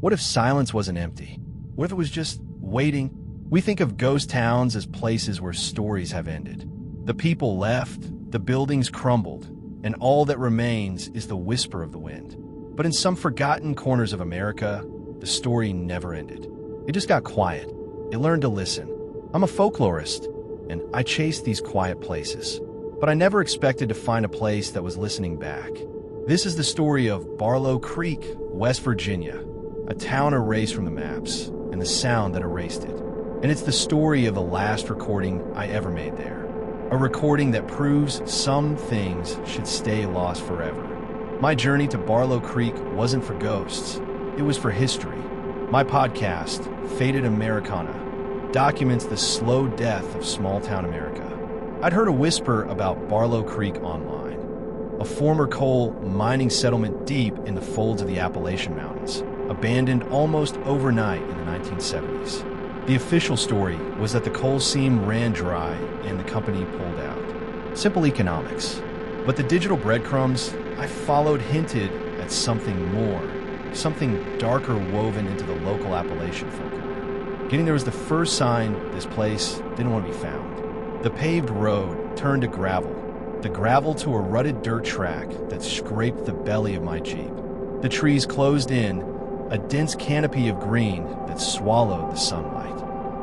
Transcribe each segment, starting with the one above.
What if silence wasn't empty? What if it was just waiting? We think of ghost towns as places where stories have ended. The people left, the buildings crumbled, and all that remains is the whisper of the wind. But in some forgotten corners of America, the story never ended. It just got quiet. It learned to listen. I'm a folklorist, and I chase these quiet places. But I never expected to find a place that was listening back. This is the story of Barlow Creek, West Virginia, a town erased from the maps, and the sound that erased it. And it's the story of the last recording I ever made there. A recording that proves some things should stay lost forever. My journey to Barlow Creek wasn't for ghosts. It was for history. My podcast, Faded Americana, documents the slow death of small-town America. I'd heard a whisper about Barlow Creek online, a former coal mining settlement deep in the folds of the Appalachian Mountains, abandoned almost overnight in the 1970s. The official story was that the coal seam ran dry and the company pulled out. Simple economics. But the digital breadcrumbs I followed hinted at something more, something darker woven into the local Appalachian folklore. Getting there was the first sign this place didn't want to be found. The paved road turned to gravel, the gravel to a rutted dirt track that scraped the belly of my Jeep. The trees closed in, a dense canopy of green that swallowed the sunlight.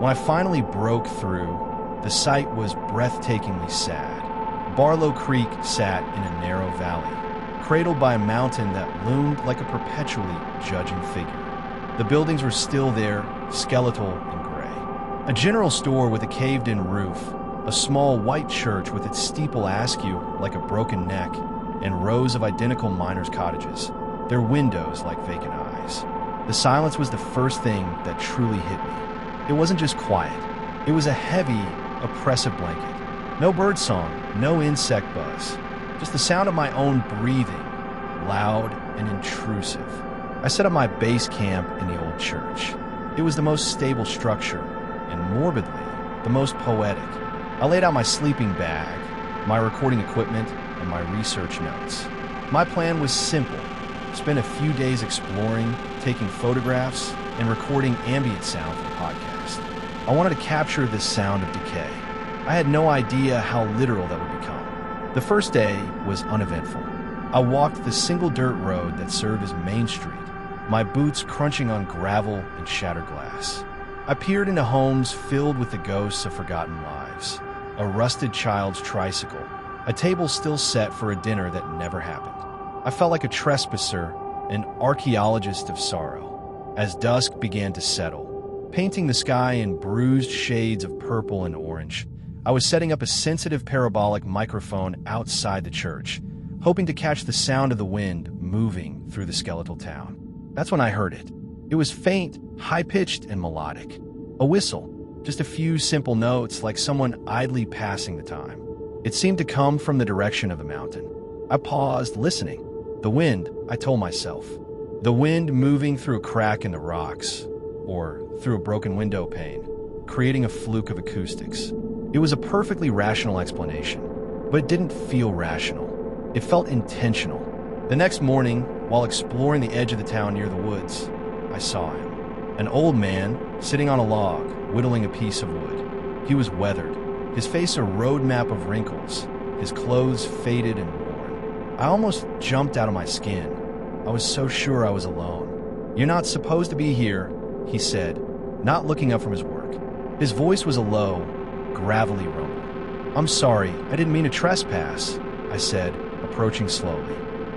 When I finally broke through, the sight was breathtakingly sad. Barlow Creek sat in a narrow valley, cradled by a mountain that loomed like a perpetually judging figure. The buildings were still there, skeletal and gray. A general store with a caved-in roof, a small white church with its steeple askew like a broken neck, and rows of identical miners' cottages, their windows like vacant eyes. The silence was the first thing that truly hit me. It wasn't just quiet. It was a heavy, oppressive blanket. No birdsong, no insect buzz. Just the sound of my own breathing, loud and intrusive. I set up my base camp in the old church. It was the most stable structure, and morbidly, the most poetic. I laid out my sleeping bag, my recording equipment, and my research notes. My plan was simple. Spend a few days exploring, taking photographs, and recording ambient sound for the podcast. I wanted to capture this sound of decay. I had no idea how literal that would become. The first day was uneventful. I walked the single dirt road that served as Main Street, my boots crunching on gravel and shattered glass. I peered into homes filled with the ghosts of forgotten lives. A rusted child's tricycle, a table still set for a dinner that never happened. I felt like a trespasser, an archaeologist of sorrow, as dusk began to settle, painting the sky in bruised shades of purple and orange. I was setting up a sensitive parabolic microphone outside the church, hoping to catch the sound of the wind moving through the skeletal town. That's when I heard it. It was faint, high-pitched, and melodic. A whistle, just a few simple notes like someone idly passing the time. It seemed to come from the direction of the mountain. I paused, listening. The wind, I told myself. The wind moving through a crack in the rocks, or through a broken window pane, creating a fluke of acoustics. It was a perfectly rational explanation, but it didn't feel rational. It felt intentional. The next morning, while exploring the edge of the town near the woods, I saw him. An old man sitting on a log, whittling a piece of wood. He was weathered, his face a road map of wrinkles, his clothes faded and worn. I almost jumped out of my skin. I was so sure I was alone. "You're not supposed to be here," he said, not looking up from his work. His voice was a low, gravelly rumble. "I'm sorry, I didn't mean to trespass," I said, approaching slowly.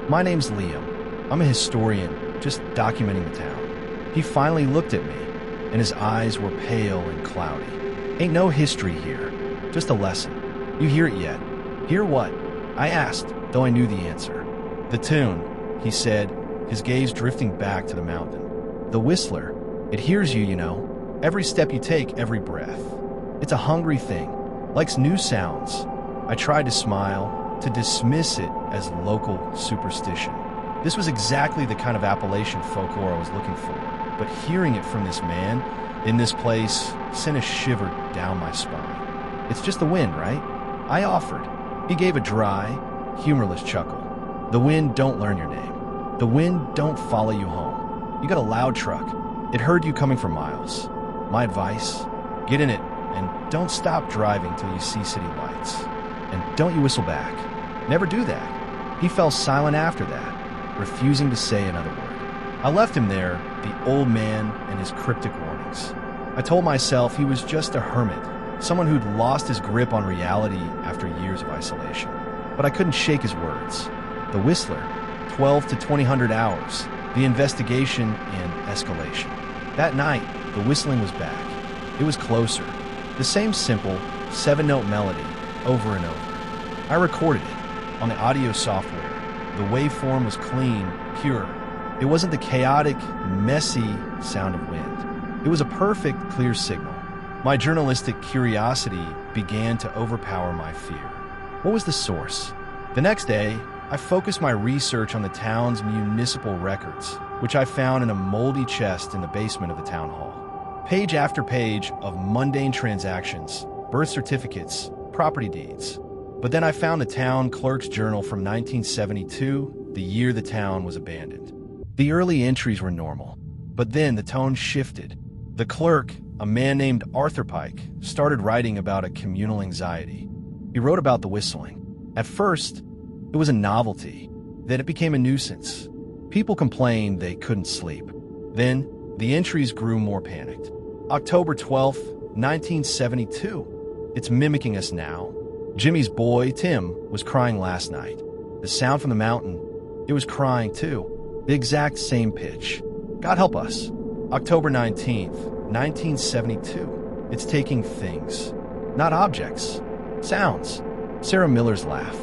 "My name's Liam. I'm a historian, just documenting the town." He finally looked at me, and his eyes were pale and cloudy. "Ain't no history here, just a lesson. You hear it yet?" "Hear what?" I asked, though I knew the answer. "The tune," he said, his gaze drifting back to the mountain. "The whistler. It hears you, you know. Every step you take, every breath. It's a hungry thing, likes new sounds." I tried to smile, to dismiss it as local superstition. This was exactly the kind of Appalachian folklore I was looking for, but hearing it from this man, in this place, sent a shiver down my spine. "It's just the wind, right?" I offered. He gave a dry, humorless chuckle. "The wind don't learn your name. The wind don't follow you home. You got a loud truck. It heard you coming for miles. My advice? Get in it and don't stop driving till you see city lights. And don't you whistle back. Never do that. He fell silent after that, refusing to say another word. I left him there, the old man and his cryptic warnings. I told myself he was just a hermit, someone who'd lost his grip on reality after years of isolation. But I couldn't shake his words. The Whistler, 12 to 2000 hours, the investigation and escalation. That night, the whistling was back. It was closer. The same simple, 7-note melody, over and over. I recorded it on the audio software. The waveform was clean, pure. It wasn't the chaotic, messy sound of wind. It was a perfect, clear signal. My journalistic curiosity began to overpower my fear. What was the source? The next day, I focused my research on the town's municipal records, which I found in a moldy chest in the basement of the town hall. Page after page of mundane transactions, birth certificates, property deeds. But then I found the town clerk's journal from 1972, the year the town was abandoned. The early entries were normal, but then the tone shifted. The clerk, a man named Arthur Pike, started writing about a communal anxiety. He wrote about the whistling. At first, it was a novelty. Then it became a nuisance. People complained they couldn't sleep. Then, the entries grew more panicked. October 12th, 1972. It's mimicking us now. Jimmy's boy, Tim, was crying last night. The sound from the mountain, it was crying too. The exact same pitch. God help us. October 19th, 1972. It's taking things, not objects. Sounds. Sarah Miller's laugh.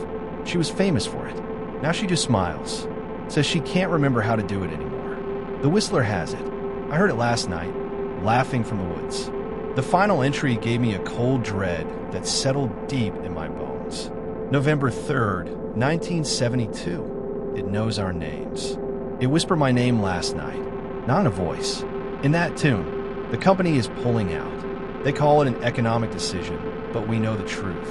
She was famous for it. Now she just smiles. Says she can't remember how to do it anymore. The Whistler has it. I heard it last night, laughing from the woods. The final entry gave me a cold dread that settled deep in my bones. November 3rd, 1972. It knows our names. It whispered my name last night, not in a voice. In that tune, the company is pulling out. They call it an economic decision, but we know the truth.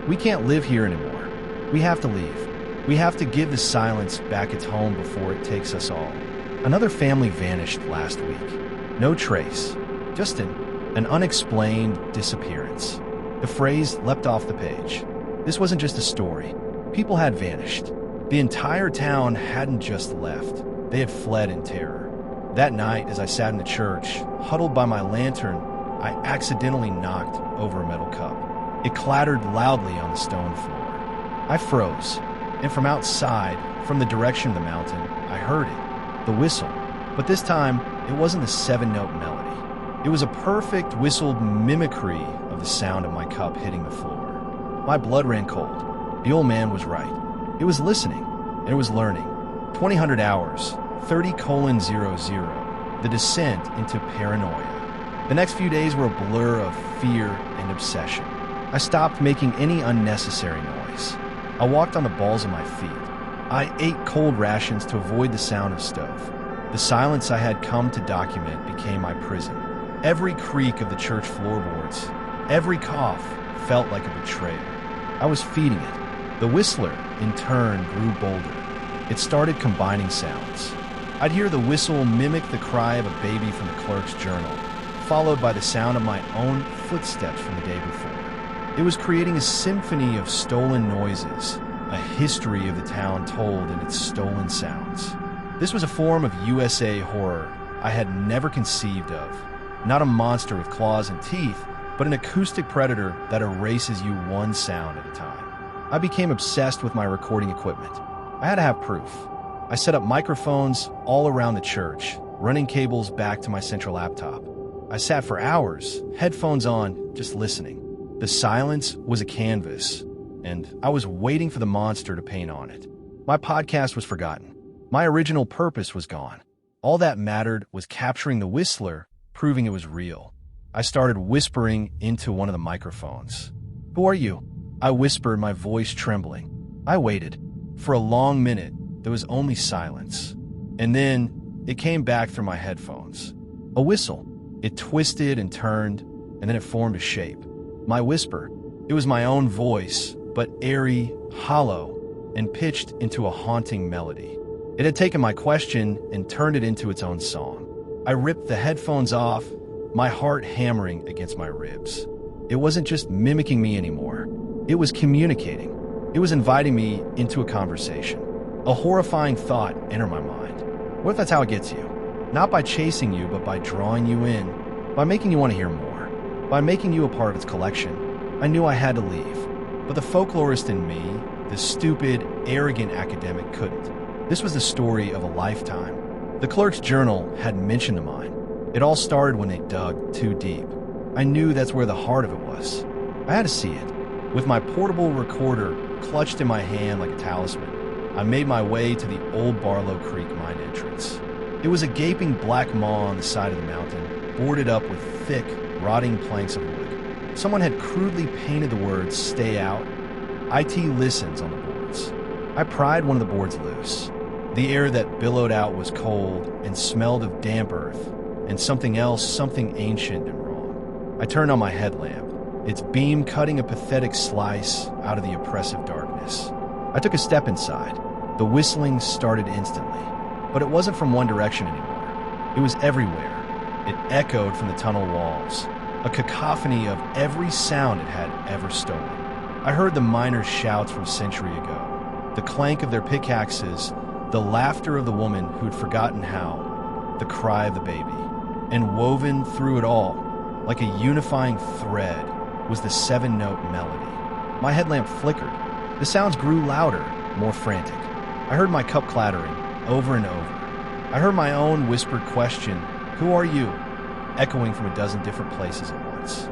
We can't live here anymore. We have to leave. We have to give the silence back its home before it takes us all. Another family vanished last week. No trace. Just an unexplained disappearance. The phrase leapt off the page. This wasn't just a story. People had vanished. The entire town hadn't just left. They had fled in terror. That night, as I sat in the church, huddled by my lantern, I accidentally knocked over a metal cup. It clattered loudly on the stone floor. I froze, and from outside, from the direction of the mountain, I heard it, the whistle. But this time, it wasn't the 7-note melody. It was a perfect whistled mimicry of the sound of my cup hitting the floor. My blood ran cold. The old man was right. It was listening, and it was learning. 2000 hours, 30:00, the descent into paranoia. The next few days were a blur of fear and obsession. I stopped making any unnecessary noise. I walked on the balls of my feet. I ate cold rations to avoid the sound of stove. The silence I had come to document became my prison. Every creak of the church floorboards, every cough felt like a betrayal. I was feeding it. The Whistler, in turn, grew bolder. It started combining sounds. I'd hear the whistle mimic the cry of a baby from the clerk's journal, followed by the sound of my own footsteps from the day before. It was creating a symphony of stolen noises, a history of the town told in its stolen sounds. This was a form of USA horror I had never conceived of. Not a monster with claws and teeth, but an acoustic predator that erases you one sound at a time. I became obsessed with my recording equipment. I had to have proof. I set up microphones all around the church, running cables back to my central laptop. I sat for hours, headphones on, just listening. The silence was a canvas, and I was waiting for the monster to paint on it. My podcast was forgotten. My original purpose was gone. All that mattered was capturing the Whistler, proving it was real. I started whispering into one of the microphones. "Who are you?" I whispered, my voice trembling. I waited. For a long minute, there was only silence. And then, it came back through my headphones. A whistle. It twisted and turned, and then it formed a shape. My whisper. It was my own voice, but airy, hollow, and pitched into a haunting melody. It had taken my question and turned it into its own song. I ripped the headphones off, my heart hammering against my ribs. It wasn't just mimicking me anymore. It was communicating. It was inviting me into a conversation. A horrifying thought entered my mind. What if that's how it gets you? Not by chasing you, but by drawing you in, by making you want to hear more, by making you a part of its collection. I knew I had to leave, but the folklorist in me, the stupid, arrogant academic, couldn't. This was the story of a lifetime. The clerk's journal hadn't mentioned of mine. It all started when they dug too deep. I knew that's where the heart of it was. I had to see it. With my portable recorder clutched in my hand like a talisman, I made my way to the old Barlow Creek mine entrance. It was a gaping black maw on the side of the mountain, boarded up with thick, rotting planks of wood. Someone had crudely painted the words, "Stay out, IT listens," on the boards. I pried one of the boards loose. The air that billowed out was cold and smelled of damp earth, and something else, something ancient and wrong. I turned on my headlamp, its beam cutting a pathetic slice out of the oppressive darkness. I took a step inside. The whistling started instantly, but it wasn't from one direction anymore. It was everywhere. It echoed from the tunnel walls, a cacophony of every sound it had ever stolen. I heard the miners' shouts from a century ago, the clank of their pickaxes, the laughter of the woman who'd forgotten how, the cry of the baby. And woven through it all, like a unifying thread, was the 7-note melody. My headlamp flickered. The sounds grew louder, more frantic. I heard my cup clattering, over and over. I heard my own whispered question, "Who are you?" echoing from a dozen different places at once.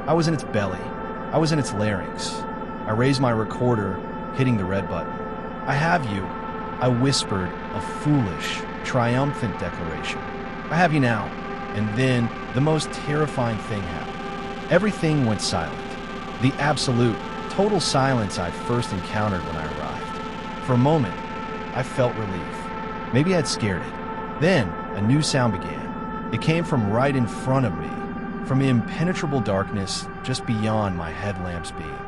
I was in its belly. I was in its larynx. I raised my recorder, hitting the red button. "I have you," I whispered, a foolish, triumphant declaration. "I have you now." And then the most terrifying thing happened. Everything went silent. The absolute, total silence I first encountered when I arrived. For a moment, I felt relief. Maybe I'd scared it. Then, a new sound began. It came from right in front of me, from the impenetrable darkness just beyond my headlamp's beam.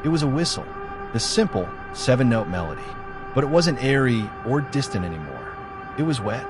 It was a whistle, the simple 7-note melody. But it wasn't airy or distant anymore. It was wet,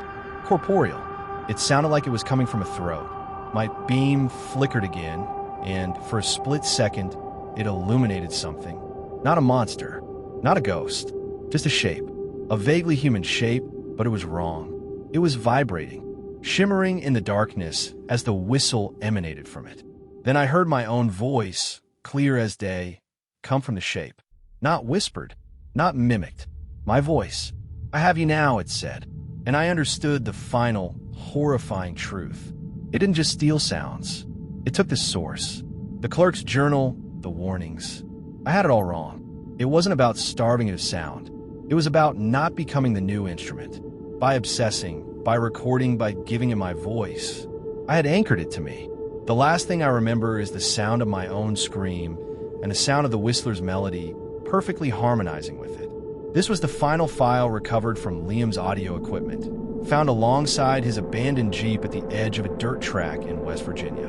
corporeal. It sounded like it was coming from a throat. My beam flickered again, and for a split second, it illuminated something. Not a monster, not a ghost, just a shape. A vaguely human shape, but it was wrong. It was vibrating, shimmering in the darkness as the whistle emanated from it. Then I heard my own voice, clear as day, come from the shape. Not whispered, not mimicked. My voice. "I have you now," it said. And I understood the final, horrifying truth. It didn't just steal sounds. It took the source. The clerk's journal, the warnings. I had it all wrong. It wasn't about starving it of sound. It was about not becoming the new instrument. By obsessing, by recording, by giving it my voice. I had anchored it to me. The last thing I remember is the sound of my own scream and the sound of the whistler's melody perfectly harmonizing with it. This was the final file recovered from Liam's audio equipment, found alongside his abandoned Jeep at the edge of a dirt track in West Virginia.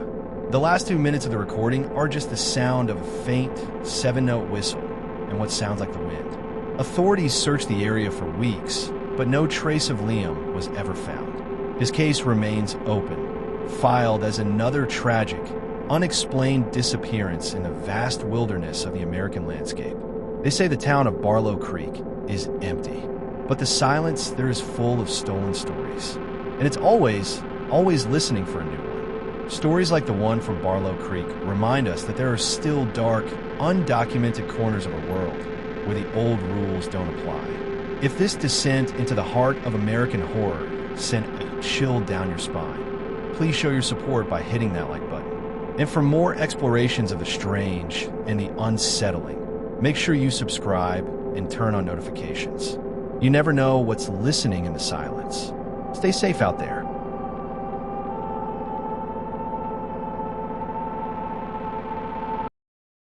The last 2 minutes of the recording are just the sound of a faint 7-note whistle and what sounds like the wind. Authorities searched the area for weeks, but no trace of Liam was ever found. His case remains open, filed as another tragic, unexplained disappearance in the vast wilderness of the American landscape. They say the town of Barlow Creek is empty, but the silence there is full of stolen stories. And it's always listening for a new one. Stories like the one from Barlow Creek remind us that there are still dark, undocumented corners of our world where the old rules don't apply. If this descent into the heart of American horror sent a chill down your spine, please show your support by hitting that like button. And for more explorations of the strange and the unsettling, make sure you subscribe and turn on notifications. You never know what's listening in the silence. Stay safe out there.